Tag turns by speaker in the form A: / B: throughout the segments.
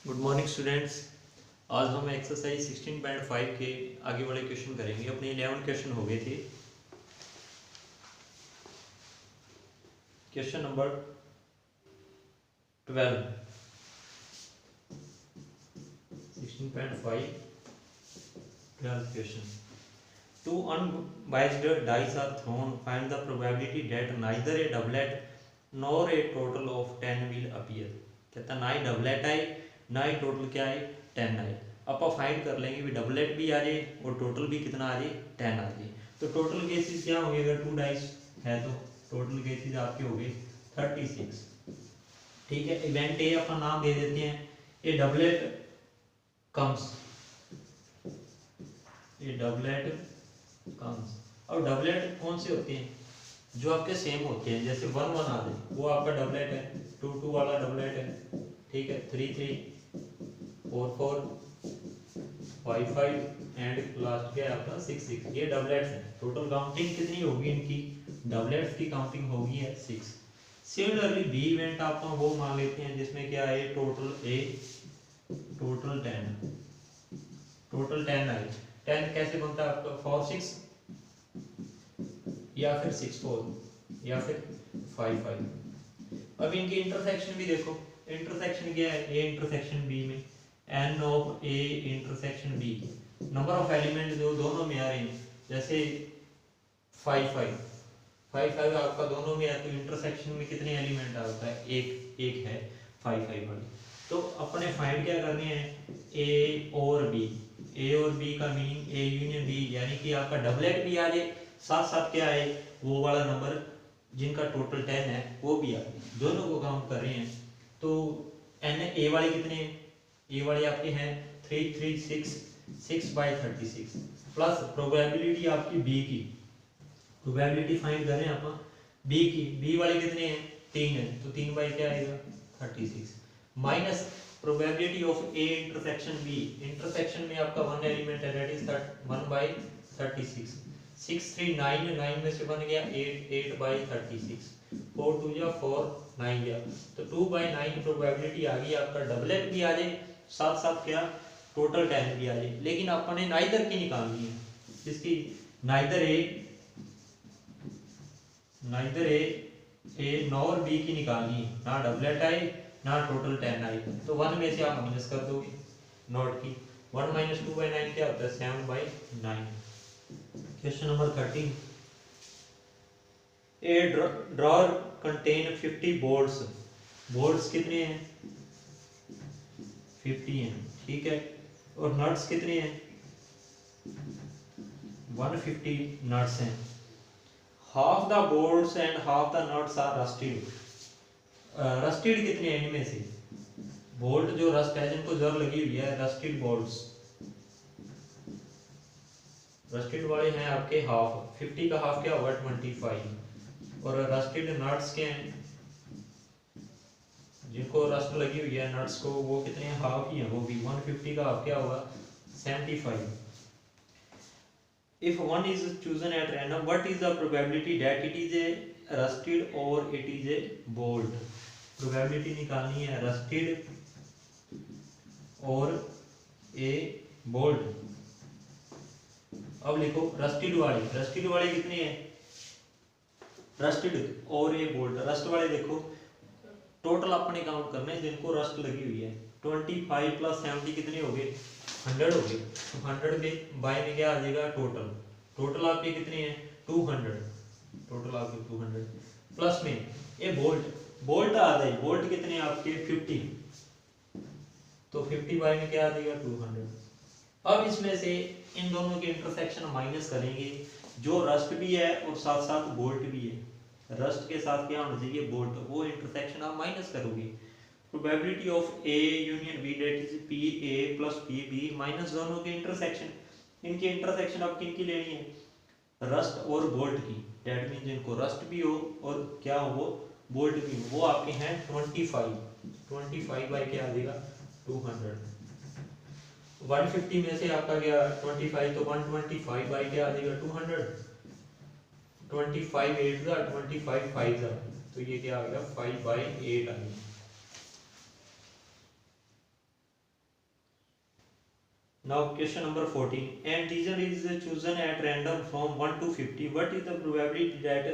A: Good morning students. आज हम exercise 16.5 के आगे वाले क्वेश्चन करेंगे। अपने 11 क्वेश्चन हो गए थे। Question number 12 16.5 12th question. Two unbiased dice are thrown. Find the probability that neither a doublet nor a total of 10 will appear। कहता ना ही डबलेट आए ना ही टोटल क्या आए 10 आए। आप फाइंड कर लेंगे भी डबलेट भी आ जाए और टोटल भी कितना आ जाए 10 आ जाए। तो टोटल केसेस क्या होंगे? अगर 2 डाइस है तो टोटल केसेस आपके हो गए 36। ठीक है, इवेंट ए अपना नाम दे देते हैं। ए डबलेट कम्स, ए डबलेट कम्स। अब डबलेट कौन से होते हैं? जो आपके सेम होते हैं। जैसे 1 1 आ जाए वो आपका डबलेट है, 2 2 वाला डबलेट है। ठीक है, 3 3 4 4 5 5 एंड लास्ट क्या है आपका 6 6। ये डबलेट्स हैं। टोटल काउंटिंग कितनी होगी इनकी? डबलेट्स की काउंटिंग होगी है 6। सिमिलरली बी इवेंट आप वो मान लेते हैं जिसमें क्या है टोटल ए टोटल 10, टोटल 10 है। 10 कैसे बनता है आपका? 4 6 या फिर 6 4 या फिर 5 5। अब इनकी इंटरसेक्शन भी देखो। इंटरसेक्शन क्या है? ए इंटरसेक्शन बी में n of A intersection B. Number of element जो दोनों में आ रहे हैं, जैसे 5 5 5 5 आपका दोनों में है तो इंटरसेक्शन में कितने एलिमेंट आता है? एक एक है 5 5 वाली। तो अपने फाइंड क्या करने हैं? ए और बी। ए और बी का मीनिंग ए यूनियन बी, यानी कि आपका डबलेट भी आ जाए साथ साथ क्या है वो वाला नंबर जिनका टोटल 10 है वो भी आ जाए। दोनों को काउंट कर रहे हैं तो एन ए वाले कितने? ए वाले आपके हैं 3 3 6 6/36 प्लस प्रोबेबिलिटी आपकी बी की। प्रोबेबिलिटी फाइंड कर रहे हैं आप बी की। बी वाले कितने हैं? 3 है तो 3 बाई क्या आएगा 36 minus probability of A intersection B. Intersection में आपका 1 एलिमेंट है दैट इज 1/36। 6 3 9 9 में से बन गया 8 8/36। 4 2 या 4 9 गया तो 2/9 प्रोबेबिलिटी आ गई। आपका डबलेट भी आ जाए साथ साथ क्या टोटल 10 भी आ जाए। लेकिन अपने नाइदर की निकालनी है, जिसकी नाइदर ए नॉर बी की निकालनी है। ना डबलेट आए ना टोटल 10 आई तो 1 में से आप माइनस कर दोगे नॉट की। 1 - 2/9 क्या होता है? 7/9। Question number 13। ए ड्रॉर कंटेन 50 बोर्ड्स। बोर्ड्स कितने हैं? 50 हैं। ठीक है, और नट्स कितने हैं? 150 नट्स हैं। Half the boards and half the nuts are rusted. Rusted कितने हैं इनमें से? बोल्ट जो रस्ट है जिनको जर लगी हुई है, रस्टेड बोल्ट्स रस्टेड वाले हैं आपके हाफ। 50 का हाफ क्या होगा? 25। और रस्टेड नट्स के हैं जिनको रस्ट लगी हुई है नट्स को, वो कितने हैं? हाफ ही है वो भी। 150 का हाफ क्या होगा? 75। if one is chosen at random, what is the probability that it is a rusted or it is a bolt? Probability निकालनी है रस्टेड और ए बोल्ट। अब लिखो रस्टेड वाले कितने हैं? रस्टेड और ए बोल्ट। रस्ट वाले देखो टोटल अपने काउंट करने हैं जिनको रस्ट लगी हुई है। 25 + 70 कितने हो गए? 100 हो गए। तो 100 के बाय में क्या आ जाएगा? टोटल। टोटल आपके कितने हैं? 200। टोटल आपके 200 प्लस में ये बोल्ट आ जाए। बोल्ट कितने आपके? 50। तो 50 बाय में क्या आ जाएगा? 200। अब इसमें से इन दोनों के इंटरसेक्शन माइनस करेंगे। जो रस्ट भी है और साथ साथ बोल्ट भी है। रस्ट के साथ क्या होना चाहिए? बोल्ट। वो इंटरसेक्शन आप माइनस करोगे। Probability of A union B that is P A plus P B minus दोनों के इंटरसेक्शन। इनकी इंटरसेक्शन आप किन की लेनी है? रस्ट और बोल्ट की। दैट मीन जिनको रस्ट भी हो और क्या हो वो बोल्ट भी हो, वो आपके हैं 25। 25 बाई क्या आ जाएगा? 200। 150 में से आपका क्या 25 तो 125 बाई क्या आ जाएगा? 200। 25 8 का 25 5 का तो ये क्या आ गया? 5/8 आ गया। Now question number 14. An integer is chosen at random from 1 to 50. What is the probability that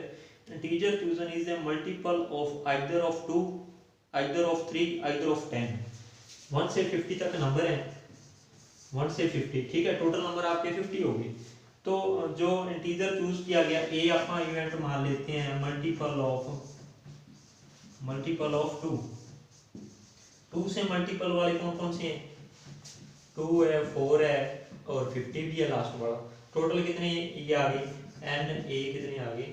A: integer chosen is a multiple of either of 2, either of 3, either of 10? 1 से 50 तक नंबर है, 1 से 50, ठीक है, टोटल नंबर आपके 50 होगी। तो जो इंटीजर चूज किया गया ए अपना इवेंट मान लेते हैं मल्टीपल ऑफ 2। 2 से मल्टीपल वाले कौन कौन से हैं? 2 है, 4 है और 50 भी है लास्ट वाला। टोटल कितने ये आ गए? एन ए कितने आ गए?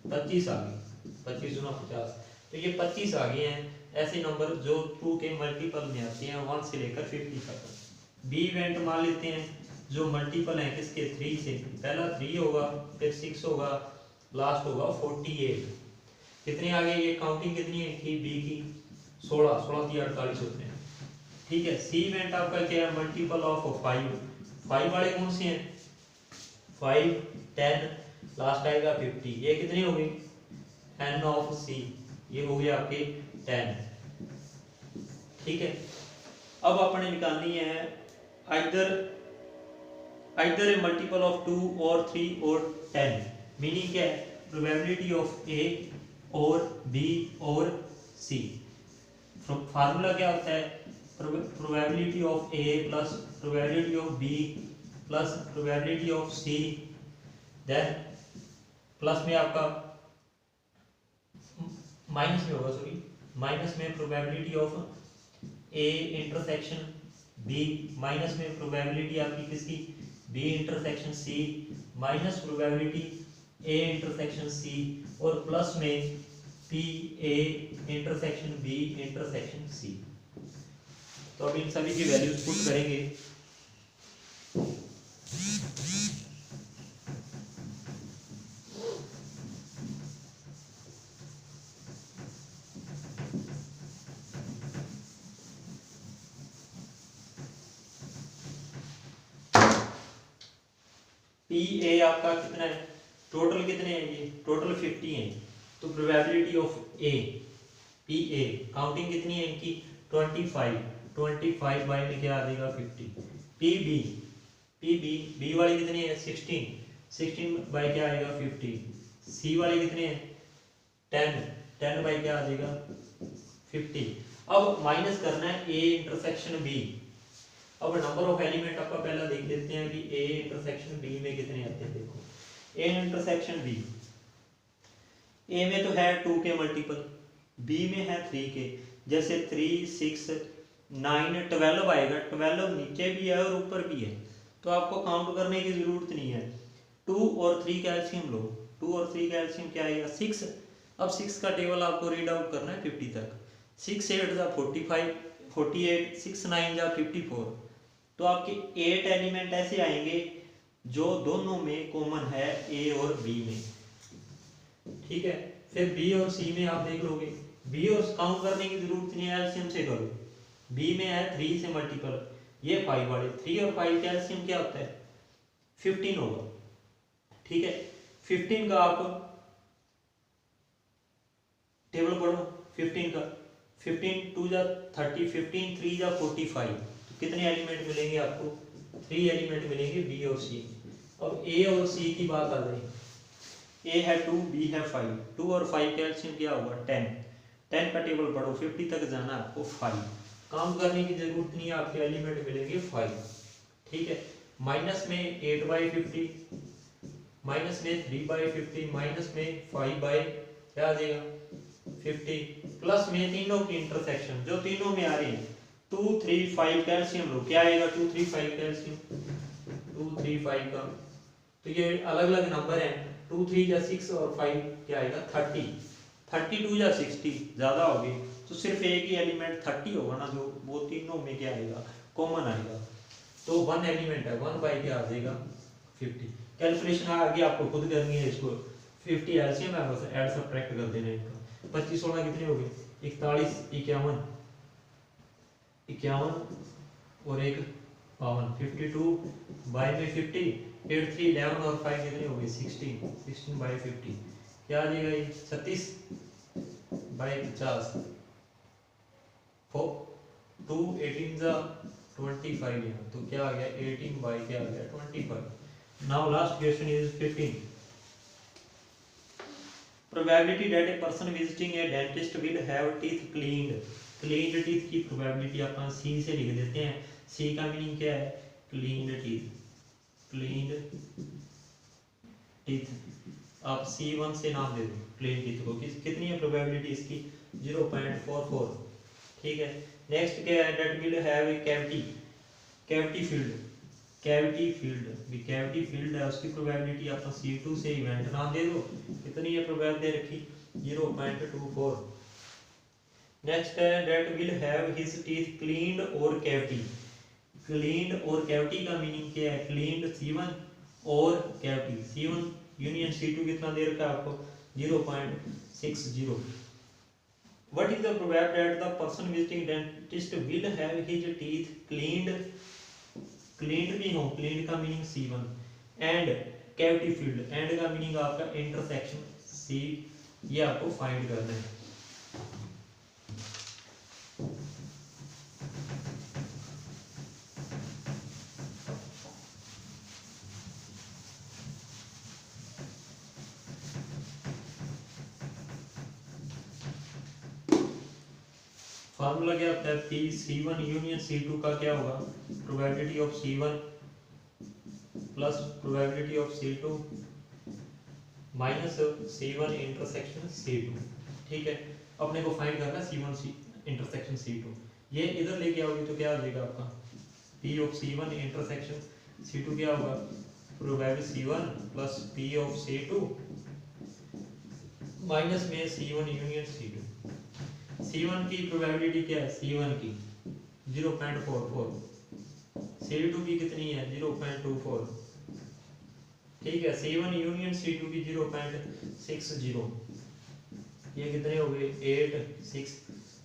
A: 25 आ गए। 25 गुना 50, तो ये 25 आ गए हैं ऐसे नंबर जो 2 के मल्टीपल में आते हैं 1 से लेकर 50 तक। बी इवेंट मान लेते हैं जो मल्टीपल है किसके? 3 से। पहला 3 होगा, फिर 6 होगा, लास्ट होगा 48। कितने आ गए? ये काउंटिंग कितनी है कि बी की? 16 16 की 48 होते हैं, ठीक है। सी इवेंट आपका क्या है? Multiple of 5। 5 वाले कौन से हैं? 5 10, लास्ट आएगा 50। ये कितनी हो गई? एन ऑफ सी, ये हो गया आपके 10, ठीक है। अब आपने निकालनी है आइदर ए मल्टीपल ऑफ 2 और 3 और 10। मीनिंग क्या है? प्रोबेबिलिटी ऑफ ए और बी और सी। फार्मूला क्या होता है? Probability of A plus probability of B plus probability of C, then plus में आपका माइनस में होगा, सॉरी, माइनस में probability of A intersection B, minus में प्रोबेबिलिटी आपकी किसकी? B intersection C, minus probability A intersection C, और plus में P A intersection B intersection C. तो अब इन सभी की वैल्यूज पुट करेंगे। पी ए आपका कितना है? टोटल कितने हैं? ये टोटल 50 हैं। तो probability of A P A counting कितनी है इनकी? 25। 25 बाई में क्या आ जाएगा? 50। पी बी बी वाली कितनी है? 16। 16 बाई क्या आएगा? 50। सी वाली कितने हैं? 10। 10 बाई क्या आ जाएगा? 50। अब माइनस करना है ए इंटरसेक्शन बी। अब नंबर ऑफ एलिमेंट आपका पहला देख लेते हैं कि ए इंटरसेक्शन बी में कितने आते हैं। देखो ए इंटरसेक्शन बी, ए में तो है 2 के मल्टीपल, बी में है 3 के। जैसे 3 6 9 12 आएगा। 12 नीचे भी है और ऊपर भी है, तो आपको काउंट करने की जरूरत नहीं है। 2 और 3 का एलसीएम लो। 2 और 3 का एलसीएम क्या आएगा? 6। अब 6 का टेबल आपको रीड आउट करना है 50 तक। 6 8 जा 45, 48, 6 9 जा 54। तो आपके 8 एलिमेंट ऐसे आएंगे जो दोनों में कॉमन है, ए और बी में, ठीक है। फिर बी और सी में आप देख लोगे, बी और काउंट करने की जरूरत नहीं है, एलसीएम से करो। बी में है 3 से मल्टीपल, ये 5 वाले। 3 और 5 का एलसीएम क्या होता है? 15 होगा, ठीक है। 15 का आप टेबल पढ़ो 15 का। 15 2 जा 30, 15 3 जा 45। कितने एलिमेंट मिलेंगे आपको? 3 एलिमेंट मिलेंगे बी और सी। अब ए और सी की बात आ गई। ए है 2, बी है 5। 2 और 5 का एलसीएम क्या होगा? 10। 10 का टेबल पढ़ो, 50 तक जाना है आपको। 5 काउंट करने की जरूरत नहीं है, आपके एलिमेंट मिलेंगे 5, ठीक है। माइनस में 8/50, माइनस में 3/50, माइनस में 5 क्या आ जाएगा? 50, प्लस में तीनों की इंटरसेक्शन जो तीनों में आ रही है 2 3 5 का एलसीएम लो। क्या आएगा? 2 3 5 का एलसीएम 2 3 5 का। तो ये अलग अलग नंबर है। 2 3 जा 6 और 5 क्या आएगा? 30। 32 जा 60 ज्यादा हो गई, तो सिर्फ एक ही एलिमेंट 30 होगा ना, जो वो तीनों में क्या आएगा? कॉमन आएगा। तो 1 एलिमेंट है, 1 बाई क्या आ जाएगा? 50। कैलकुलेशन आगे आपको खुद करनी है इसको। 50 एलसीएम है, बस ऐड सब्ट्रैक्ट कर देना इनका। 25 16 कितने हो गए? 41 51 51 और एक 52। 52 बाई में 50, 8 3 11 और 5 कितने हो गए? 16। 16 बाई 50 क्या आ जाएगा? ये 36 बाई 50। 4 2 18 जा 25 यहाँ, तो क्या आ गया 18 बाई क्या आ गया 25। Now last question is 15। Probability that a person visiting A dentist will have teeth cleaned. Cleaned teeth की प्रोबेबिलिटी अपन सी से लिख देते हैं। सी का मीनिंग क्या है? Cleaned teeth, cleaned teeth. आप C1 से नाम दे दो क्लीन टीथ को। कितनी है प्रोबेबिलिटी इसकी? 0.44। ठीक है। नेक्स्ट क्या है? That will have a cavity, cavity field, cavity field भी कैविटी फील्ड है, उसकी प्रोबेबिलिटी आप C2 से इवेंट नाम दे दो। कितनी है प्रोबेबिलिटी दे रखी? 0.24। नेक्स्ट है that will have his teeth cleaned और कैविटी। क्लीन्ड और कैविटी का मीनिंग क्या है? क्लीन्ड C1 और कैविटी C1 यूनियन C2 कितना दे रखा है आपको? 0.60। What is the probability that the person visiting dentist will have his teeth cleaned? Cleaned भी हो, cleaned का meaning C1 and cavity filled, and का मीनिंग आपका intersection C, ये आपको फाइंड करना है। फार्मूला क्या होता है? P C1 यूनियन C2 का क्या होगा? Probability of C1 plus probability of C2 minus C1 intersection C2। ठीक है, अपने को फाइंड करना C1 इंटरसेक्शन C2। ये इधर लेके आओगे तो क्या आ जाएगा आपका? P of C1 intersection C2 क्या होगा? Probability C1 plus P of C2 minus में C1 यूनियन C2। C1 की प्रोबेबिलिटी क्या है? C1 की 0.44, C2 की कितनी है? 0.24। ठीक है, C1 यूनियन C2 की 0.60। ये कितने हो गए?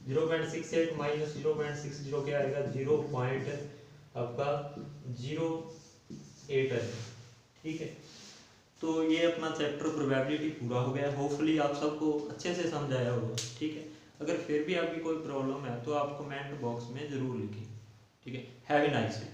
A: 0.68 माइनस 0.60 क्या आएगा? 0.08 है। ठीक है, तो ये अपना चैप्टर प्रोबेबिलिटी पूरा हो गया। होपफुली आप सबको अच्छे से समझ आया होगा। ठीक है, अगर फिर भी आपकी कोई प्रॉब्लम है तो आप कमेंट बॉक्स में ज़रूर लिखें। ठीक है, हैव ए नाइस डे।